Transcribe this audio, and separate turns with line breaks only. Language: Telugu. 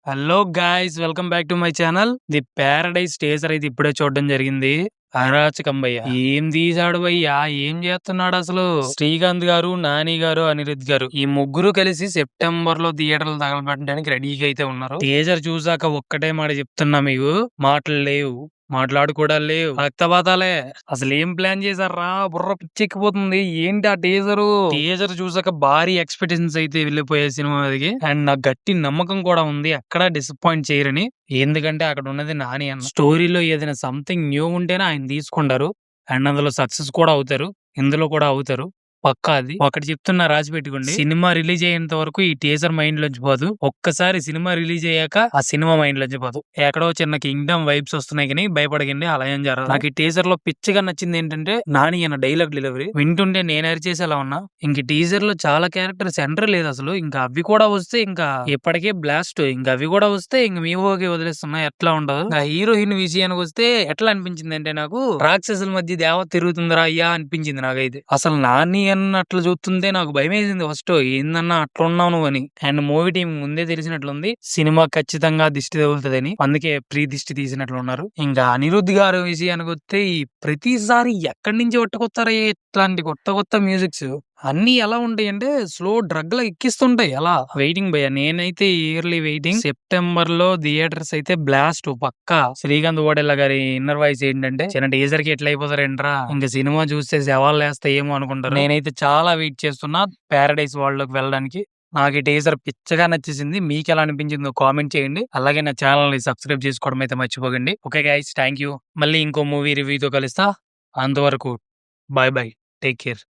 Hello guys, welcome back to my channel. The Paradise teaser అయితే ఇప్పుడే చూడడం జరిగింది. అరాచకం భయ్య, ఏం తీసాడు భయ్యా, ఏం చేస్తున్నాడు అసలు. శ్రీకాంత్ గారు, నాని గారు, అనిరుద్ గారు ఈ ముగ్గురు కలిసి సెప్టెంబర్ లో థియేటర్లు తగలబెట్టడానికి రెడీగా అయితే ఉన్నారు. టేజర్ చూసాక ఒక్కటే మాట చెప్తున్నా, మీకు మాటలు లేవు, మాట్లాడుకోవడా లేవు, రక్తపాతాలే. అసలు ఏం ప్లాన్ చేశారా, బుర్ర పిచ్చెక్కిపోతుంది. ఏంటి ఆ టీజర్ చూసాక భారీ ఎక్స్పెక్టేషన్స్ అయితే వెళ్ళిపోయే సినిమా మీదకి. అండ్ నాకు గట్టి నమ్మకం కూడా ఉంది అక్కడ డిసప్పాయింట్ చేయరని. ఎందుకంటే అక్కడ ఉన్నది నాని అన్న. స్టోరీలో ఏదైనా సంథింగ్ న్యూ ఉంటేనే ఆయన తీసుకుంటారు. అండ్ అందులో సక్సెస్ కూడా అవుతారు, ఇందులో కూడా అవుతారు పక్కా. అది ఒకటి చెప్తున్నా, రాసి పెట్టుకోండి. సినిమా రిలీజ్ అయ్యేంత వరకు ఈ టీజర్ మైండ్ లోంచి పోదు. ఒక్కసారి సినిమా రిలీజ్ అయ్యాక ఆ సినిమా మైండ్ లోంచి పోదు. ఎక్కడో చిన్న కింగ్డమ్ వైబ్స్ వస్తున్నాయి కానీ భయపడకండి, అలా ఏం జరగదు. నాకు ఈ టీజర్ లో పిచ్చిగా నచ్చింది ఏంటంటే నాని అన్న డైలాగ్ డెలివరీ వింటుంటే నేను అరిచేసేలా ఉన్నా. ఇంక టీజర్ లో చాలా క్యారెక్టర్స్ ఎంటర్ లేదు అసలు. ఇంకా అవి కూడా వస్తే ఇంకా ఇప్పటికే బ్లాస్ట్. ఇంకా అవి కూడా వస్తే ఇంక మీ ఊహకి వదిలేస్తున్నా, ఎట్లా ఉండదు. ఇంకా హీరోయిన్ విషయానికి వస్తే ఎట్లా అనిపించింది అంటే, నాకు రాక్షసుల మధ్య దేవత తిరుగుతుందిరా అయ్యా అనిపించింది నాకైతే. అసలు నాని అట్లా చూస్తుంటే నాకు భయం వేసింది ఫస్ట్, ఏందన్నా అట్లా ఉన్నావు నువ్వు అని. అండ్ మూవీ టీం ముందే తెలిసినట్లుంది సినిమా ఖచ్చితంగా దిష్టి తగులుతుందని, అందుకే ప్రీ దిష్టి తీసినట్లు ఉన్నారు. ఇంకా అనిరుద్ధ్ గారు విషయానికి వస్తే ఈ ప్రతిసారి ఎక్కడి నుంచి పట్టుకొస్తారా ఇట్లాంటి కొత్త కొత్త మ్యూజిక్స్ అన్ని ఎలా ఉంటాయి అంటే స్లో డ్రగ్ లా ఎక్కిస్తుంటాయి. అలా వెయిటింగ్ భయ్య, నేనైతే ఇయర్లీ వెయిటింగ్. సెప్టెంబర్ లో థియేటర్స్ అయితే బ్లాస్ట్ పక్కా. శ్రీకాంత్ ఓడెల్ల గారి ఇన్నర్ వాయిస్ ఏంటంటే, చిన్న టీజర్ కి ఎట్లా అయిపోతారేంట్రా, ఇంకా సినిమా చూస్తే శవాలు వేస్తా ఏమో అనుకుంటారు. నేనైతే చాలా వెయిట్ చేస్తున్నా ప్యారడైజ్ వరల్డ్ లోకి వెళ్ళడానికి. నాకు ఈ టీజర్ పిచ్చగా నచ్చేసింది. మీకు ఎలా అనిపించిందో కామెంట్ చేయండి. అలాగే నా ఛానల్ ని సబ్స్క్రైబ్ చేసుకోవడం అయితే మర్చిపోకండి. Okay guys, thank you. మళ్ళీ ఇంకో మూవీ రివ్యూతో కలుస్తా. అంతవరకు బాయ్ బాయ్, టేక్ కేర్.